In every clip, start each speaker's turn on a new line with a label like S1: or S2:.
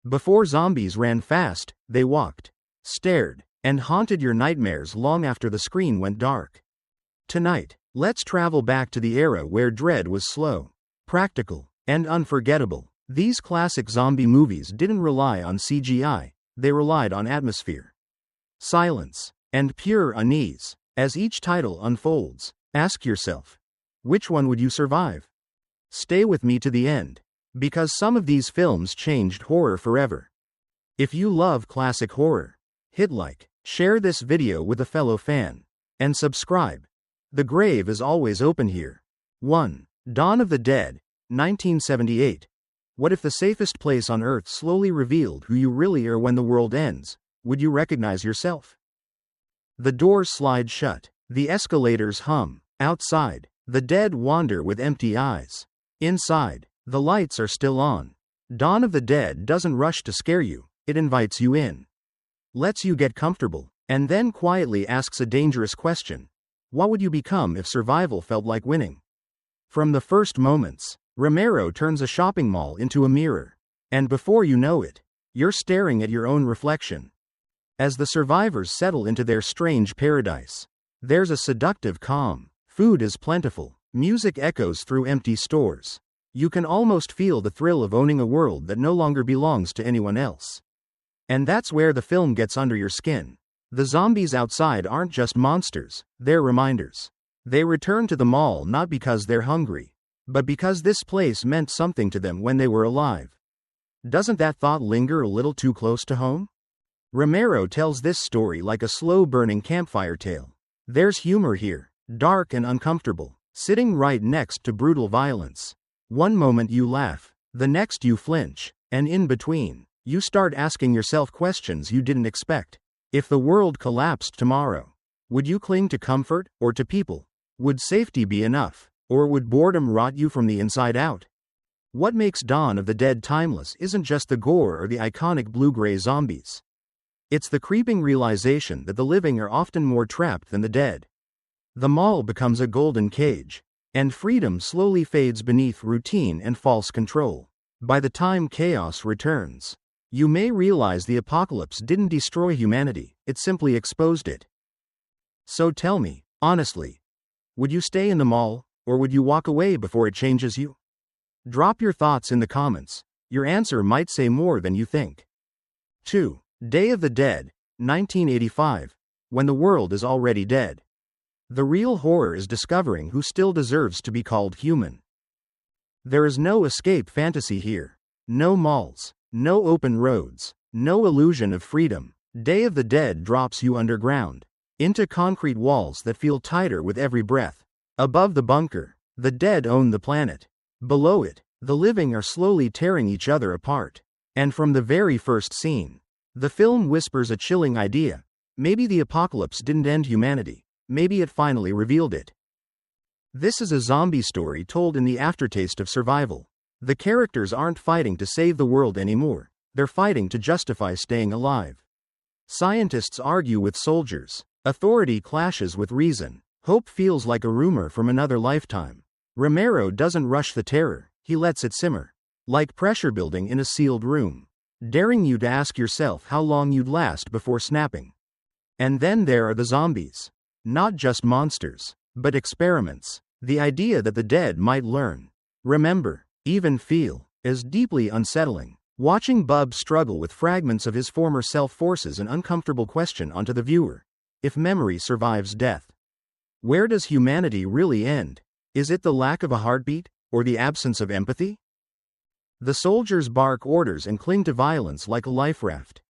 S1: Before zombies ran fast, they walked, stared, and haunted your nightmares long after the screen went dark. Tonight, let's travel back to the era where dread was slow, practical, and unforgettable. These classic zombie movies didn't rely on CGI, they relied on atmosphere, silence, and pure unease. As each title unfolds, ask yourself, which one would you survive? Stay with me to the end, because some of these films changed horror forever. If you love classic horror, hit like, share this video with a fellow fan, and subscribe. The grave is always open here. 1. Dawn of the Dead, 1978. What if the safest place on Earth slowly revealed who you really are when the world ends? Would you recognize yourself? The doors slide shut. The escalators hum. Outside, the dead wander with empty eyes. Inside, the lights are still on. Dawn of the Dead doesn't rush to scare you, it invites you in. Lets you get comfortable, and then quietly asks a dangerous question. What would you become if survival felt like winning? From the first moments, Romero turns a shopping mall into a mirror. And before you know it, you're staring at your own reflection. As the survivors settle into their strange paradise, there's a seductive calm. Food is plentiful, music echoes through empty stores. You can almost feel the thrill of owning a world that no longer belongs to anyone else. And that's where the film gets under your skin. The zombies outside aren't just monsters, they're reminders. They return to the mall not because they're hungry, but because this place meant something to them when they were alive. Doesn't that thought linger a little too close to home? Romero tells this story like a slow-burning campfire tale. There's humor here, dark and uncomfortable, sitting right next to brutal violence. One moment you laugh, the next you flinch, and in between, you start asking yourself questions you didn't expect. If the world collapsed tomorrow, would you cling to comfort or to people? Would safety be enough, or would boredom rot you from the inside out? What makes Dawn of the Dead timeless isn't just the gore or the iconic blue-gray zombies. It's the creeping realization that the living are often more trapped than the dead. The mall becomes a golden cage, and freedom slowly fades beneath routine and false control. By the time chaos returns, you may realize the apocalypse didn't destroy humanity, it simply exposed it. So tell me, honestly, would you stay in the mall, or would you walk away before it changes you? Drop your thoughts in the comments. Your answer might say more than you think. 2. Day of the Dead, 1985. When the world is already dead. The real horror is discovering who still deserves to be called human. There is no escape fantasy here. No malls, no open roads, no illusion of freedom. Day of the Dead drops you underground, into concrete walls that feel tighter with every breath. Above the bunker, the dead own the planet. Below it, the living are slowly tearing each other apart. And from the very first scene, the film whispers a chilling idea. Maybe the apocalypse didn't end humanity. Maybe it finally revealed it. This is a zombie story told in the aftertaste of survival. The characters aren't fighting to save the world anymore. They're fighting to justify staying alive. Scientists argue with soldiers. Authority clashes with reason. Hope feels like a rumor from another lifetime. Romero doesn't rush the terror. He lets it simmer. Like pressure building in a sealed room, daring you to ask yourself how long you'd last before snapping. And then there are the zombies. Not just monsters, but experiments. The idea that the dead might learn, remember, even feel, is deeply unsettling. Watching Bub struggle with fragments of his former self forces an uncomfortable question onto the viewer. If memory survives death, where does humanity really end? Is it the lack of a heartbeat, or the absence of empathy? The soldiers bark orders and cling to violence like a life raft.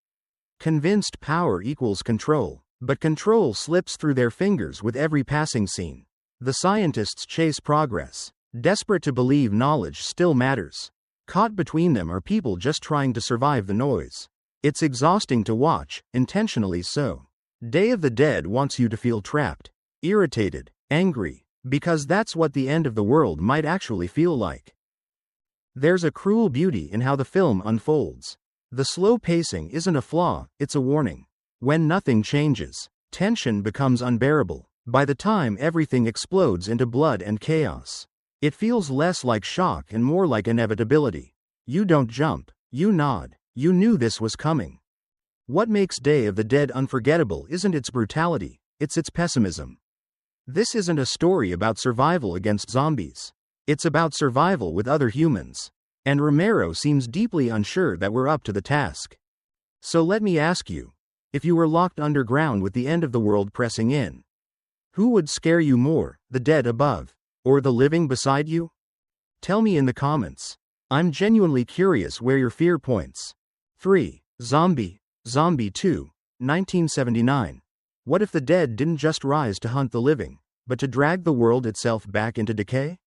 S1: Convinced power equals control, but control slips through their fingers with every passing scene. The scientists chase progress, desperate to believe knowledge still matters. Caught between them are people just trying to survive the noise. It's exhausting to watch, intentionally so. Day of the Dead wants you to feel trapped, irritated, angry, because that's what the end of the world might actually feel like. There's a cruel beauty in how the film unfolds. The slow pacing isn't a flaw, it's a warning. When nothing changes, tension becomes unbearable. By the time everything explodes into blood and chaos, it feels less like shock and more like inevitability. You don't jump, you nod, You knew this was coming. What makes Day of the Dead unforgettable isn't its brutality, it's its pessimism. This isn't a story about survival against zombies. It's about survival with other humans. And Romero seems deeply unsure that we're up to the task. So let me ask you, if you were locked underground with the end of the world pressing in, who would scare you more, the dead above, or the living beside you? Tell me in the comments. I'm genuinely curious where your fear points. 3. Zombie 2, 1979. What if the dead didn't just rise to hunt the living, but to drag the world itself back into decay?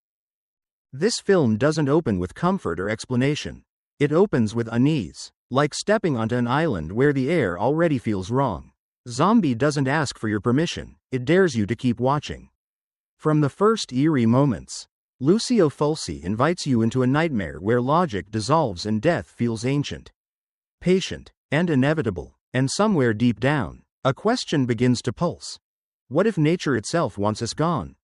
S1: This film doesn't open with comfort or explanation. It opens with unease, like stepping onto an island where the air already feels wrong. Zombie doesn't ask for your permission, it dares you to keep watching. From the first eerie moments, Lucio Fulci invites you into a nightmare where logic dissolves and death feels ancient, patient, and inevitable, and somewhere deep down, a question begins to pulse. What if nature itself wants us gone?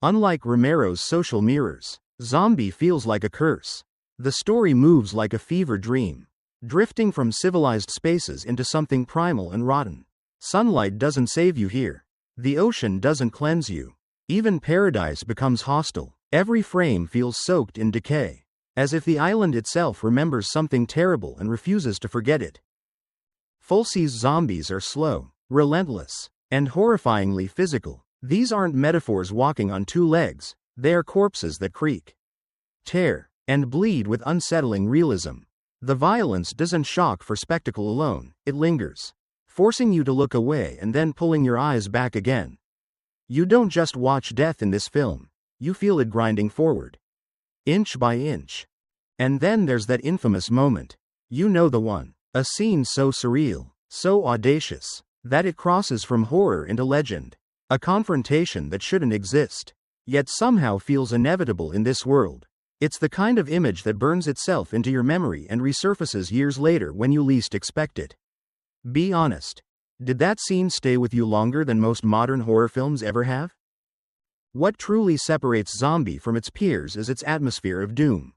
S1: Unlike Romero's social mirrors, Zombie feels like a curse. The story moves like a fever dream, drifting from civilized spaces into something primal and rotten. Sunlight doesn't save you here. The ocean doesn't cleanse you. Even paradise becomes hostile. Every frame feels soaked in decay, as if the island itself remembers something terrible and refuses to forget it. Fulci's zombies are slow, relentless, and horrifyingly physical. These aren't metaphors walking on two legs, they are corpses that creak, tear, and bleed with unsettling realism. The violence doesn't shock for spectacle alone, it lingers, forcing you to look away and then pulling your eyes back again. You don't just watch death in this film, you feel it grinding forward, inch by inch. And then there's that infamous moment. You know the one. A scene so surreal, so audacious, that it crosses from horror into legend. A confrontation that shouldn't exist, yet somehow feels inevitable in this world. It's the kind of image that burns itself into your memory and resurfaces years later when you least expect it. Be honest. Did that scene stay with you longer than most modern horror films ever have? What truly separates Zombie from its peers is its atmosphere of doom.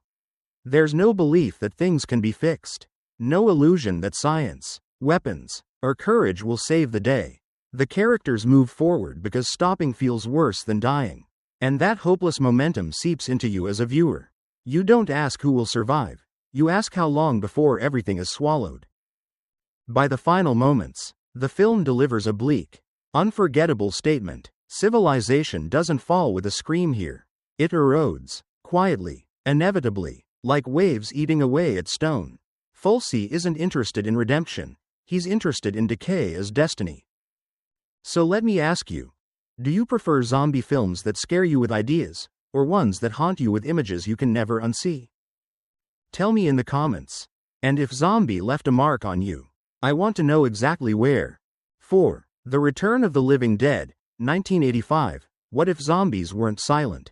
S1: There's no belief that things can be fixed. No illusion that science, weapons, or courage will save the day. The characters move forward because stopping feels worse than dying. And that hopeless momentum seeps into you as a viewer. You don't ask who will survive. You ask how long before everything is swallowed. By the final moments, the film delivers a bleak, unforgettable statement. Civilization doesn't fall with a scream here. It erodes, quietly, inevitably, like waves eating away at stone. Fulci isn't interested in redemption. He's interested in decay as destiny. So let me ask you, do you prefer zombie films that scare you with ideas, or ones that haunt you with images you can never unsee? Tell me in the comments. And if Zombie left a mark on you, I want to know exactly where. 4. The Return of the Living Dead, 1985. What if zombies weren't silent,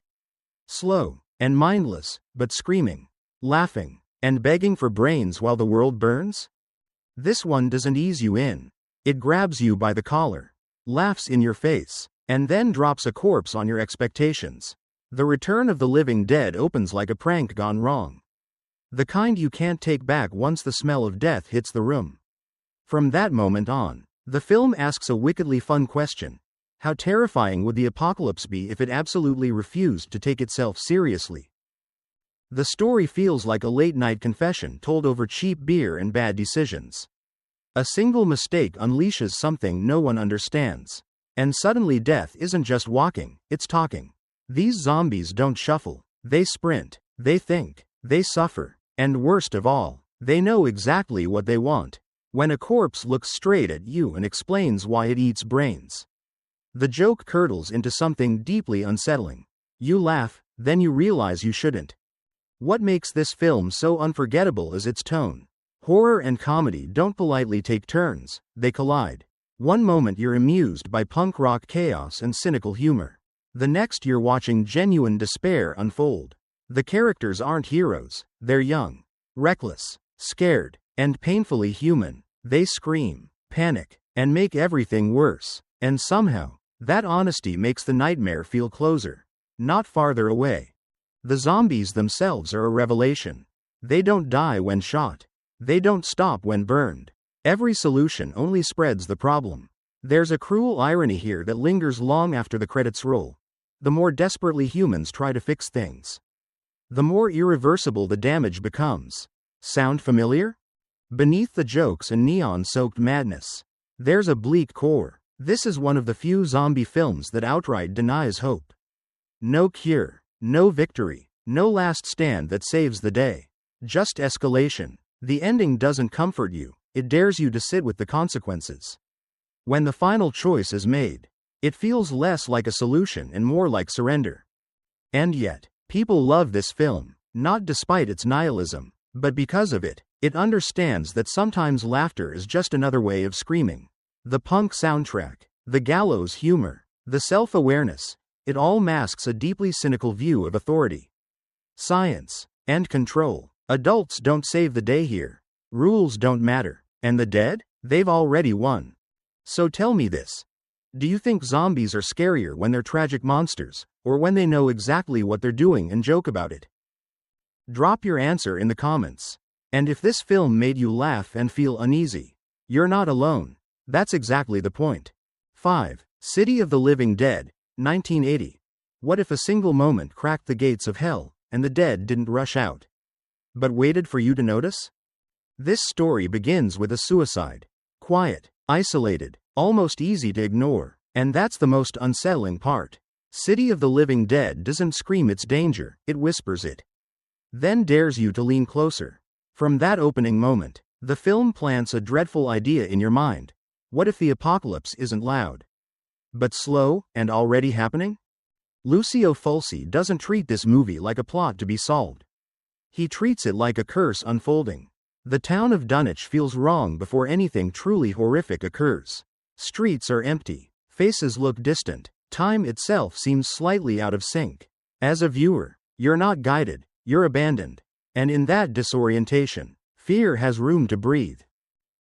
S1: slow, and mindless, but screaming, laughing, and begging for brains while the world burns? This one doesn't ease you in. It grabs you by the collar, laughs in your face, and then drops a corpse on your expectations. The Return of the Living Dead opens like a prank gone wrong. The kind you can't take back once the smell of death hits the room. From that moment on, the film asks a wickedly fun question. How terrifying would the apocalypse be if it absolutely refused to take itself seriously? The story feels like a late-night confession told over cheap beer and bad decisions. A single mistake unleashes something no one understands. And suddenly death isn't just walking, it's talking. These zombies don't shuffle. They sprint. They think. They suffer. And worst of all, they know exactly what they want. When a corpse looks straight at you and explains why it eats brains, the joke curdles into something deeply unsettling. You laugh, then you realize you shouldn't. What makes this film so unforgettable is its tone. Horror and comedy don't politely take turns, they collide. One moment you're amused by punk rock chaos and cynical humor. The next you're watching genuine despair unfold. The characters aren't heroes, they're young, reckless, scared, and painfully human. They scream, panic, and make everything worse. And somehow, that honesty makes the nightmare feel closer, not farther away. The zombies themselves are a revelation. They don't die when shot. They don't stop when burned. Every solution only spreads the problem. There's a cruel irony here that lingers long after the credits roll. The more desperately humans try to fix things, the more irreversible the damage becomes. Sound familiar? Beneath the jokes and neon-soaked madness, there's a bleak core. This is one of the few zombie films that outright denies hope. No cure, no victory, no last stand that saves the day. Just escalation. The ending doesn't comfort you, it dares you to sit with the consequences. When the final choice is made, it feels less like a solution and more like surrender. And yet, people love this film, not despite its nihilism, but because of it. It understands that sometimes laughter is just another way of screaming. The punk soundtrack, the gallows humor, the self-awareness, it all masks a deeply cynical view of authority, science, and control. Adults don't save the day here. Rules don't matter. And the dead? They've already won. So tell me this. Do you think zombies are scarier when they're tragic monsters, or when they know exactly what they're doing and joke about it? Drop your answer in the comments. And if this film made you laugh and feel uneasy, you're not alone. That's exactly the point. 5. City of the Living Dead, 1980. What if a single moment cracked the gates of hell, and the dead didn't rush out, but waited for you to notice? This story begins with a suicide. Quiet, isolated, almost easy to ignore, and that's the most unsettling part. City of the Living Dead doesn't scream its danger, it whispers it. Then dares you to lean closer. From that opening moment, the film plants a dreadful idea in your mind. What if the apocalypse isn't loud, but slow, and already happening? Lucio Fulci doesn't treat this movie like a plot to be solved. He treats it like a curse unfolding. The town of Dunwich feels wrong before anything truly horrific occurs. Streets are empty, faces look distant, time itself seems slightly out of sync. As a viewer, you're not guided, you're abandoned. And in that disorientation, fear has room to breathe.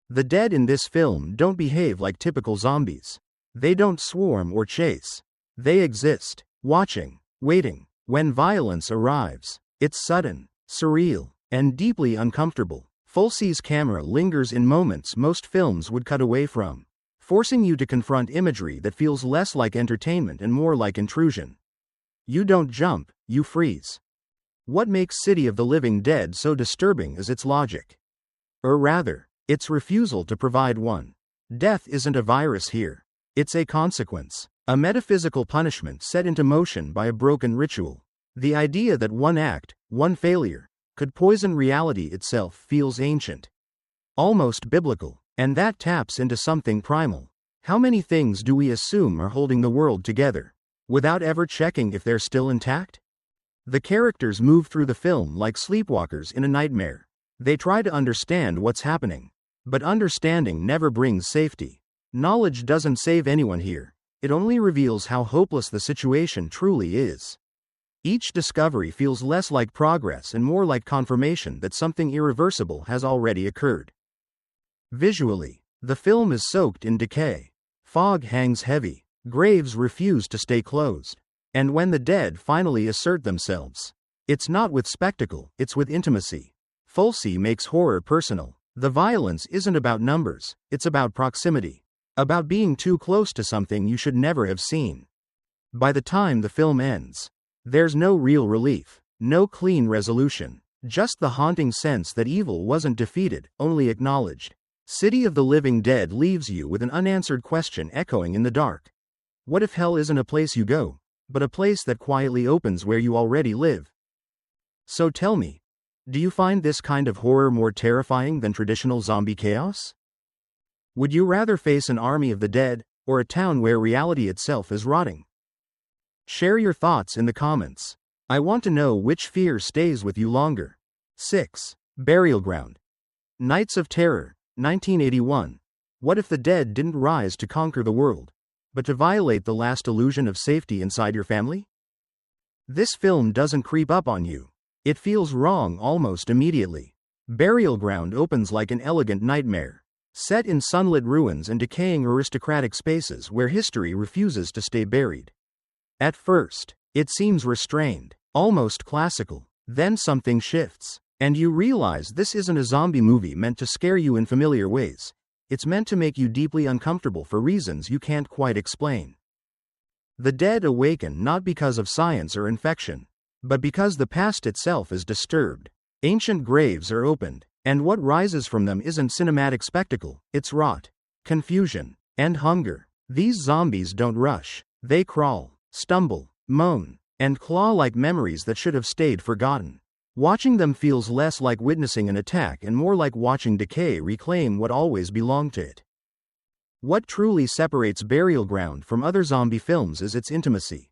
S1: The dead in this film don't behave like typical zombies. They don't swarm or chase. They exist, watching, waiting. When violence arrives, it's sudden, surreal, and deeply uncomfortable. Fulci's camera lingers in moments most films would cut away from, forcing you to confront imagery that feels less like entertainment and more like intrusion. You don't jump, you freeze. What makes City of the Living Dead so disturbing is its logic. Or rather, its refusal to provide one. Death isn't a virus here. It's a consequence, a metaphysical punishment set into motion by a broken ritual. The idea that one act, one failure, could poison reality itself feels ancient, almost biblical, and that taps into something primal. How many things do we assume are holding the world together, without ever checking if they're still intact? The characters move through the film like sleepwalkers in a nightmare. They try to understand what's happening, but understanding never brings safety. Knowledge doesn't save anyone here, it only reveals how hopeless the situation truly is. Each discovery feels less like progress and more like confirmation that something irreversible has already occurred. Visually, the film is soaked in decay. Fog hangs heavy, graves refuse to stay closed. And when the dead finally assert themselves, it's not with spectacle, it's with intimacy. Fulci makes horror personal. The violence isn't about numbers, it's about proximity. About being too close to something you should never have seen. By the time the film ends, there's no real relief, no clean resolution, just the haunting sense that evil wasn't defeated, only acknowledged. City of the Living Dead leaves you with an unanswered question echoing in the dark. What if hell isn't a place you go, but a place that quietly opens where you already live? So tell me, do you find this kind of horror more terrifying than traditional zombie chaos? Would you rather face an army of the dead, or a town where reality itself is rotting? Share your thoughts in the comments. I want to know which fear stays with you longer. 6. Burial Ground. Nights of Terror, 1981. What if the dead didn't rise to conquer the world, but to violate the last illusion of safety inside your family? This film doesn't creep up on you. It feels wrong almost immediately. Burial Ground opens like an elegant nightmare, set in sunlit ruins and decaying aristocratic spaces where history refuses to stay buried. At first, it seems restrained, almost classical. Then something shifts. And you realize this isn't a zombie movie meant to scare you in familiar ways. It's meant to make you deeply uncomfortable for reasons you can't quite explain. The dead awaken not because of science or infection, but because the past itself is disturbed. Ancient graves are opened, and what rises from them isn't cinematic spectacle, it's rot, confusion, and hunger. These zombies don't rush. They crawl, stumble, moan, and claw like memories that should have stayed forgotten. Watching them feels less like witnessing an attack and more like watching decay reclaim what always belonged to it. What truly separates Burial Ground from other zombie films is its intimacy.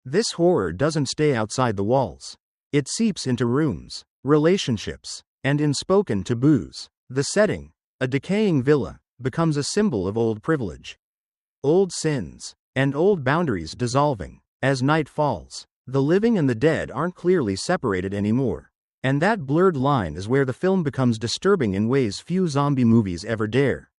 S1: This horror doesn't stay outside the walls. It seeps into rooms, relationships, and unspoken taboos. The setting, a decaying villa, becomes a symbol of old privilege, old sins, and old boundaries dissolving. As night falls, the living and the dead aren't clearly separated anymore. And that blurred line is where the film becomes disturbing in ways few zombie movies ever dare.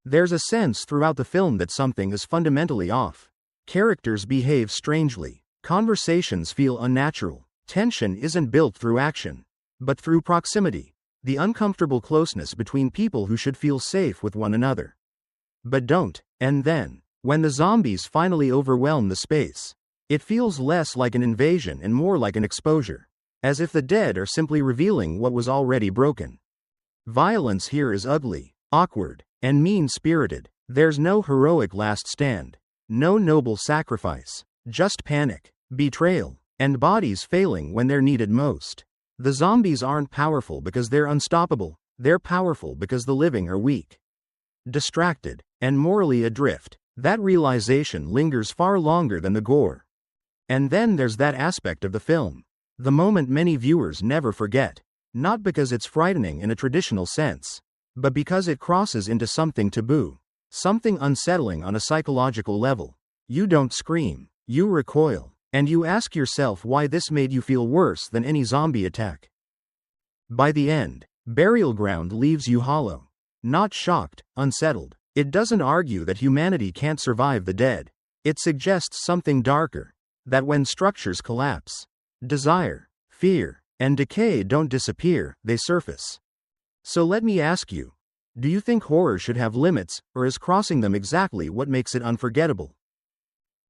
S1: There's a sense throughout the film that something is fundamentally off. Characters behave strangely. Conversations feel unnatural. Tension isn't built through action, but through proximity. The uncomfortable closeness between people who should feel safe with one another, but don't. And then, when the zombies finally overwhelm the space, it feels less like an invasion and more like an exposure, as if the dead are simply revealing what was already broken. Violence here is ugly, awkward, and mean-spirited. There's no heroic last stand, no noble sacrifice, just panic, betrayal, and bodies failing when they're needed most. The zombies aren't powerful because they're unstoppable, they're powerful because the living are weak, distracted, and morally adrift. That realization lingers far longer than the gore. And then there's that aspect of the film, the moment many viewers never forget, not because it's frightening in a traditional sense, but because it crosses into something taboo, something unsettling on a psychological level. You don't scream, you recoil, and you ask yourself why this made you feel worse than any zombie attack. By the end, Burial Ground leaves you hollow, not shocked, unsettled. It doesn't argue that humanity can't survive the dead. It suggests something darker, that when structures collapse, desire, fear, and decay don't disappear, they surface. So let me ask you, do you think horror should have limits, or is crossing them exactly what makes it unforgettable?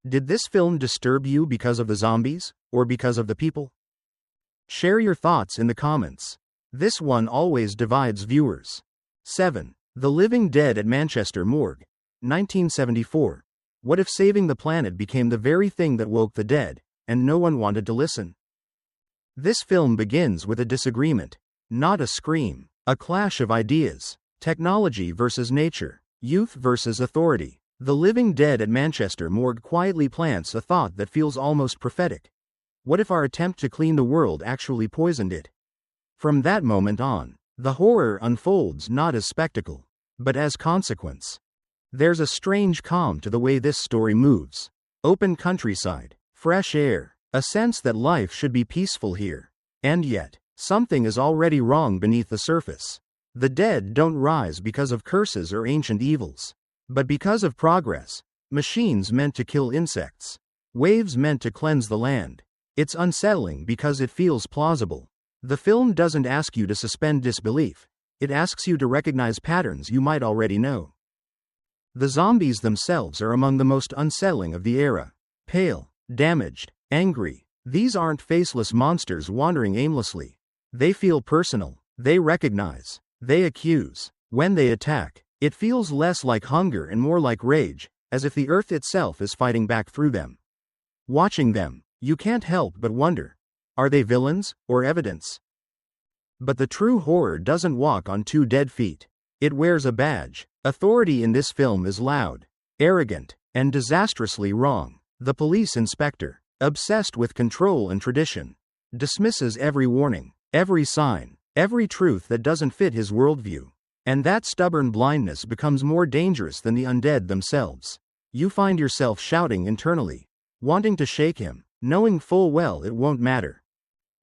S1: Did this film disturb you because of the zombies, or because of the people? Share your thoughts in the comments. This one always divides viewers. 7. The Living Dead at Manchester Morgue, 1974. What if saving the planet became the very thing that woke the dead, and no one wanted to listen? This film begins with a disagreement, not a scream, a clash of ideas. Technology versus nature, youth versus authority. The Living Dead at Manchester Morgue quietly plants a thought that feels almost prophetic. What if our attempt to clean the world actually poisoned it? From that moment on, the horror unfolds not as spectacle, but as consequence. There's a strange calm to the way this story moves. Open countryside, fresh air, a sense that life should be peaceful here. And yet, something is already wrong beneath the surface. The dead don't rise because of curses or ancient evils, but because of progress. Machines meant to kill insects, waves meant to cleanse the land. It's unsettling because it feels plausible. The film doesn't ask you to suspend disbelief. It asks you to recognize patterns you might already know. The zombies themselves are among the most unsettling of the era. Pale, damaged, angry. These aren't faceless monsters wandering aimlessly. They feel personal. They recognize. They accuse. When they attack, it feels less like hunger and more like rage, as if the earth itself is fighting back through them. Watching them, you can't help but wonder, are they villains, or evidence? But the true horror doesn't walk on two dead feet. It wears a badge. Authority in this film is loud, arrogant, and disastrously wrong. The police inspector, obsessed with control and tradition, dismisses every warning, every sign, every truth that doesn't fit his worldview. And that stubborn blindness becomes more dangerous than the undead themselves. You find yourself shouting internally, wanting to shake him, knowing full well it won't matter.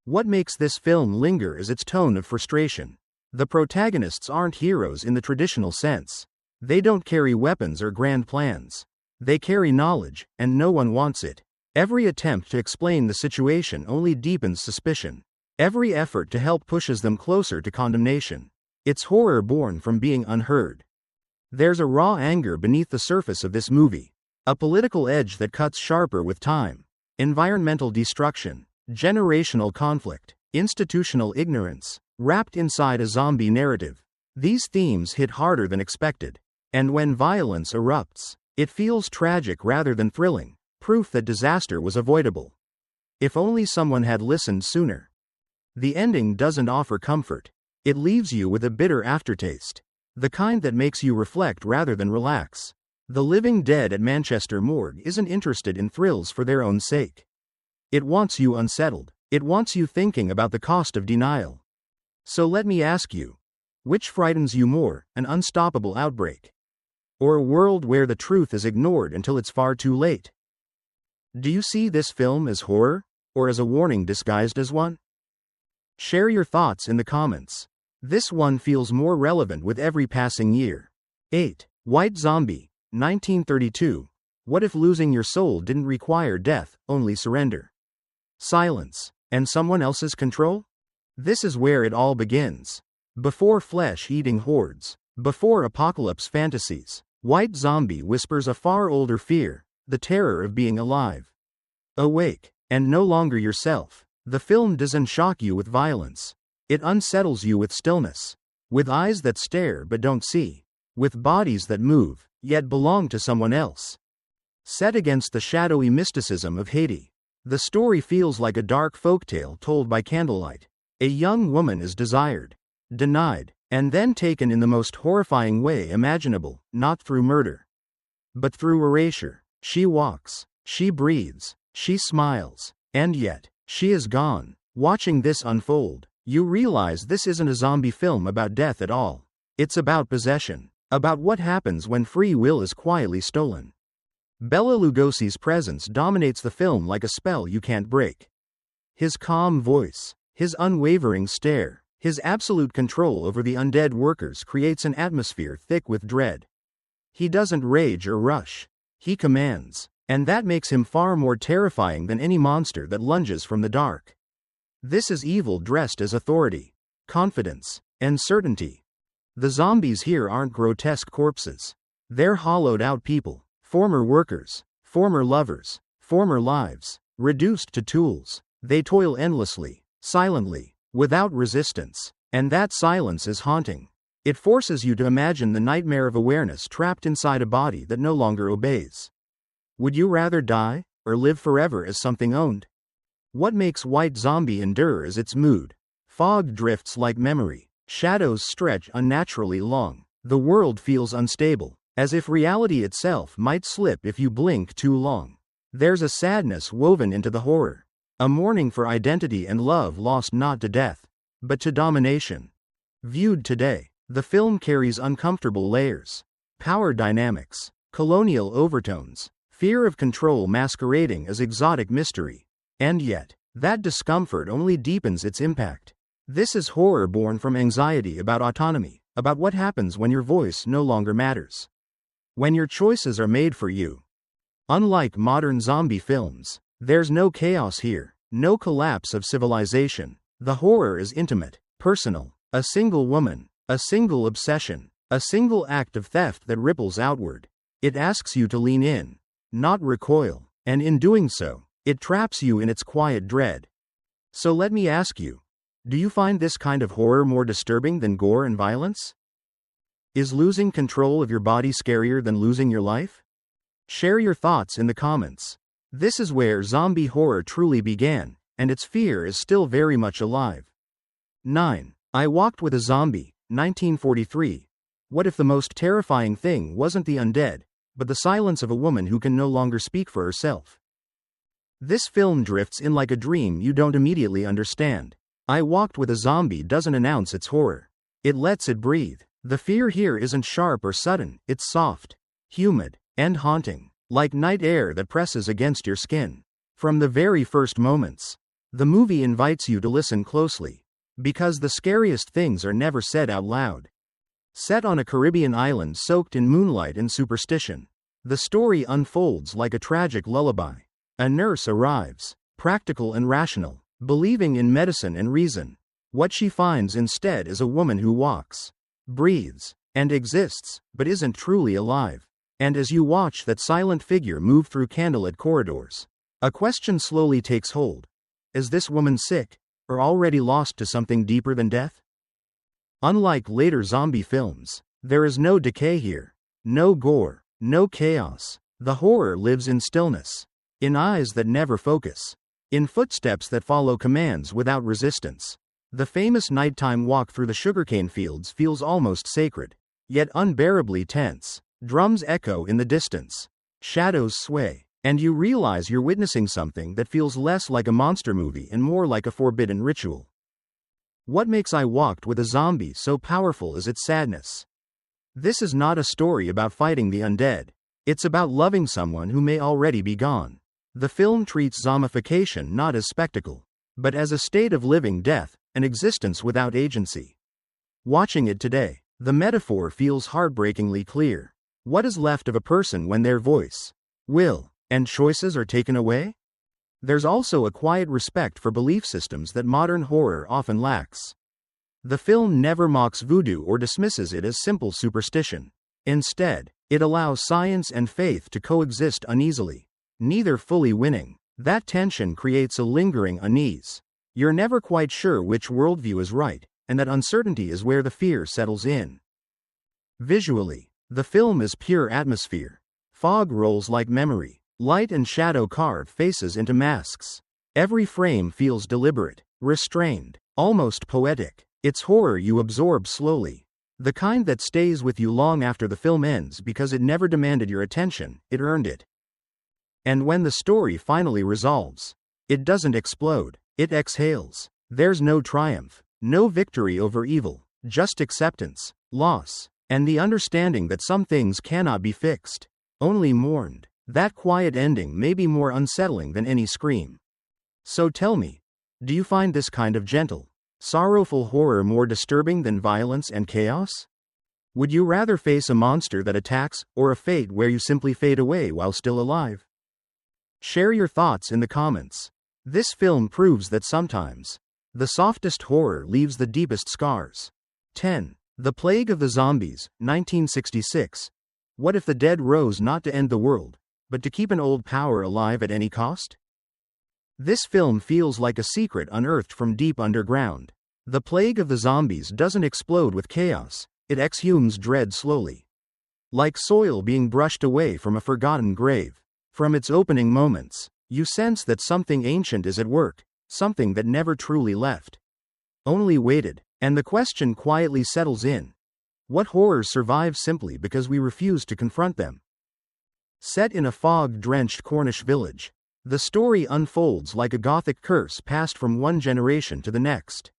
S1: What makes this film linger is its tone of frustration. The protagonists aren't heroes in the traditional sense. They don't carry weapons or grand plans. They carry knowledge, and no one wants it. Every attempt to explain the situation only deepens suspicion. Every effort to help pushes them closer to condemnation. It's horror born from being unheard. There's a raw anger beneath the surface of this movie. A political edge that cuts sharper with time. Environmental destruction. Generational conflict. Institutional ignorance. Wrapped inside a zombie narrative. These themes hit harder than expected. And when violence erupts, it feels tragic rather than thrilling. Proof that disaster was avoidable. If only someone had listened sooner. The ending doesn't offer comfort. It leaves you with a bitter aftertaste. The kind that makes you reflect rather than relax. The living dead at Manchester Morgue isn't interested in thrills for their own sake. It wants you unsettled. It wants you thinking about the cost of denial. So let me ask you, which frightens you more, an unstoppable outbreak? Or a world where the truth is ignored until it's far too late? Do you see this film as horror, or as a warning disguised as one? Share your thoughts in the comments. This one feels more relevant with every passing year. 8. White Zombie, 1932. What if losing your soul didn't require death, only surrender? Silence, and someone else's control? This is where it all begins. Before flesh-eating hordes, before apocalypse fantasies, White Zombie whispers a far older fear, the terror of being alive. Awake, and no longer yourself. The film doesn't shock you with violence. It unsettles you with stillness. With eyes that stare but don't see. With bodies that move, yet belong to someone else. Set against the shadowy mysticism of Haiti, the story feels like a dark folktale told by candlelight. A young woman is desired, denied, and then taken in the most horrifying way imaginable, not through murder, but through erasure. She walks, she breathes, she smiles, and yet, she is gone. Watching this unfold, you realize this isn't a zombie film about death at all. It's about possession, about what happens when free will is quietly stolen. Bela Lugosi's presence dominates the film like a spell you can't break. His calm voice, his unwavering stare, his absolute control over the undead workers creates an atmosphere thick with dread. He doesn't rage or rush. He commands, and that makes him far more terrifying than any monster that lunges from the dark. This is evil dressed as authority, confidence, and certainty. The zombies here aren't grotesque corpses. They're hollowed-out people, former workers, former lovers, former lives, reduced to tools. They toil endlessly, silently, without resistance, and that silence is haunting. It forces you to imagine the nightmare of awareness trapped inside a body that no longer obeys. Would you rather die, or live forever as something owned? What makes White Zombie endure is its mood. Fog drifts like memory. Shadows stretch unnaturally long. The world feels unstable, as if reality itself might slip if you blink too long. There's a sadness woven into the horror. A mourning for identity and love lost not to death, but to domination. Viewed today, the film carries uncomfortable layers. Power dynamics, colonial overtones, fear of control masquerading as exotic mystery. And yet, that discomfort only deepens its impact. This is horror born from anxiety about autonomy, about what happens when your voice no longer matters. When your choices are made for you. Unlike modern zombie films, there's no chaos here, no collapse of civilization. The horror is intimate, personal, a single woman, a single obsession, a single act of theft that ripples outward. It asks you to lean in, not recoil, and in doing so, it traps you in its quiet dread. So let me ask you, do you find this kind of horror more disturbing than gore and violence? Is losing control of your body scarier than losing your life? Share your thoughts in the comments. This is where zombie horror truly began, and its fear is still very much alive. 9. I Walked with a Zombie, 1943. What if the most terrifying thing wasn't the undead, but the silence of a woman who can no longer speak for herself? This film drifts in like a dream you don't immediately understand. I Walked with a Zombie doesn't announce its horror. It lets it breathe. The fear here isn't sharp or sudden, it's soft, humid, and haunting, like night air that presses against your skin. From the very first moments, the movie invites you to listen closely, because the scariest things are never said out loud. Set on a Caribbean island soaked in moonlight and superstition, the story unfolds like a tragic lullaby. A nurse arrives, practical and rational, believing in medicine and reason. What she finds instead is a woman who walks, breathes, and exists, but isn't truly alive. And as you watch that silent figure move through candlelit corridors, a question slowly takes hold. Is this woman sick, or already lost to something deeper than death? Unlike later zombie films, there is no decay here. No gore, no chaos. The horror lives in stillness, in eyes that never focus, in footsteps that follow commands without resistance. The famous nighttime walk through the sugarcane fields feels almost sacred, yet unbearably tense. Drums echo in the distance, shadows sway, and you realize you're witnessing something that feels less like a monster movie and more like a forbidden ritual. What makes I Walked with a Zombie so powerful is its sadness. This is not a story about fighting the undead. It's about loving someone who may already be gone. The film treats zombification not as spectacle, but as a state of living death, an existence without agency. Watching it today, the metaphor feels heartbreakingly clear. What is left of a person when their voice, will, and choices are taken away? There's also a quiet respect for belief systems that modern horror often lacks. The film never mocks voodoo or dismisses it as simple superstition. Instead, it allows science and faith to coexist uneasily, neither fully winning. That tension creates a lingering unease. You're never quite sure which worldview is right, and that uncertainty is where the fear settles in. Visually, the film is pure atmosphere. Fog rolls like memory. Light and shadow carve faces into masks. Every frame feels deliberate, restrained, almost poetic. It's horror you absorb slowly. The kind that stays with you long after the film ends because it never demanded your attention, it earned it. And when the story finally resolves, it doesn't explode, it exhales. There's no triumph, no victory over evil, just acceptance, loss, and the understanding that some things cannot be fixed, only mourned. That quiet ending may be more unsettling than any scream. So tell me, do you find this kind of gentle, sorrowful horror more disturbing than violence and chaos? Would you rather face a monster that attacks, or a fate where you simply fade away while still alive? Share your thoughts in the comments. This film proves that sometimes, the softest horror leaves the deepest scars. 10. The Plague of the Zombies, 1966. What if the dead rose not to end the world, but to keep an old power alive at any cost? This film feels like a secret unearthed from deep underground. The Plague of the Zombies doesn't explode with chaos, it exhumes dread slowly. Like soil being brushed away from a forgotten grave. From its opening moments, you sense that something ancient is at work, something that never truly left. Only waited, and the question quietly settles in. What horrors survive simply because we refuse to confront them? Set in a fog-drenched Cornish village, the story unfolds like a Gothic curse passed from one generation to the next.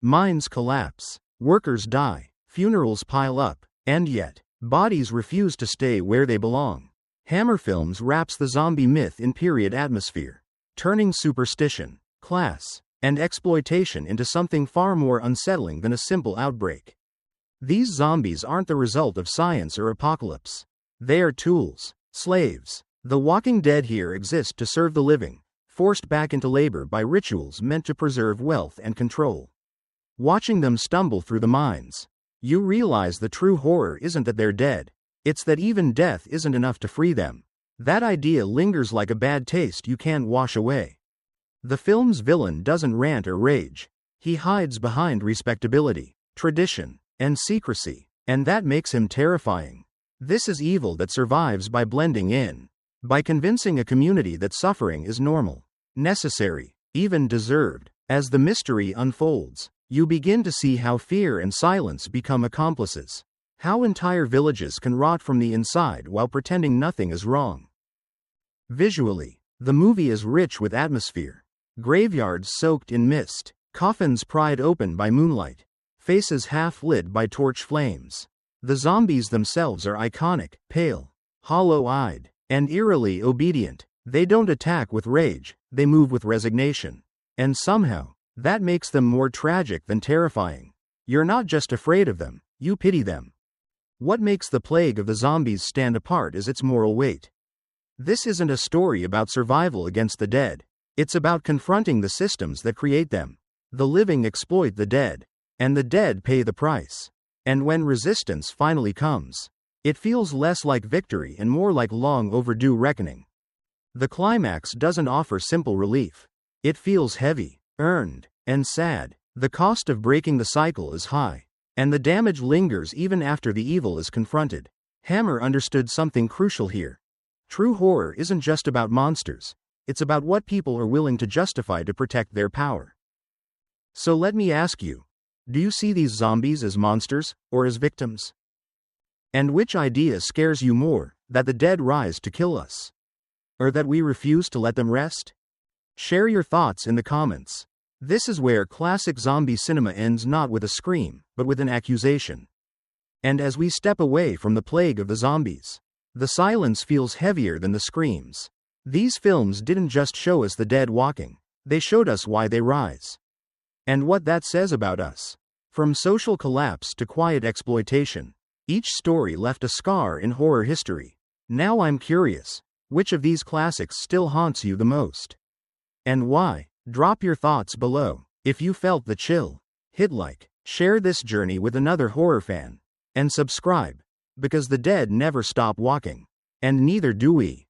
S1: Mines collapse, workers die, funerals pile up, and yet, bodies refuse to stay where they belong. Hammer Films wraps the zombie myth in period atmosphere, turning superstition, class, and exploitation into something far more unsettling than a simple outbreak. These zombies aren't the result of science or apocalypse. They are tools, slaves. The Walking Dead here exist to serve the living, forced back into labor by rituals meant to preserve wealth and control. Watching them stumble through the mines, you realize the true horror isn't that they're dead, it's that even death isn't enough to free them. That idea lingers like a bad taste you can't wash away. The film's villain doesn't rant or rage. He hides behind respectability, tradition, and secrecy, and that makes him terrifying. This is evil that survives by blending in, by convincing a community that suffering is normal, necessary, even deserved. As the mystery unfolds, you begin to see how fear and silence become accomplices, how entire villages can rot from the inside while pretending nothing is wrong. Visually, the movie is rich with atmosphere. Graveyards soaked in mist, coffins pried open by moonlight, faces half lit by torch flames. The zombies themselves are iconic, pale, hollow-eyed, and eerily obedient. They don't attack with rage, they move with resignation. And somehow, that makes them more tragic than terrifying. You're not just afraid of them, you pity them. What makes The Plague of the Zombies stand apart is its moral weight. This isn't a story about survival against the dead. It's about confronting the systems that create them. The living exploit the dead, and the dead pay the price. And when resistance finally comes, it feels less like victory and more like long overdue reckoning. The climax doesn't offer simple relief. It feels heavy, earned, and sad. The cost of breaking the cycle is high, and the damage lingers even after the evil is confronted. Hammer understood something crucial here. True horror isn't just about monsters, it's about what people are willing to justify to protect their power. So let me ask you, do you see these zombies as monsters, or as victims? And which idea scares you more, that the dead rise to kill us, or that we refuse to let them rest? Share your thoughts in the comments. This is where classic zombie cinema ends, not with a scream, but with an accusation. And as we step away from the plague of the zombies, the silence feels heavier than the screams. These films didn't just show us the dead walking, they showed us why they rise. And what that says about us. From social collapse to quiet exploitation, each story left a scar in horror history. Now I'm curious, which of these classics still haunts you the most? And why? Drop your thoughts below. If you felt the chill, hit like, share this journey with another horror fan, and subscribe, because the dead never stop walking, and neither do we.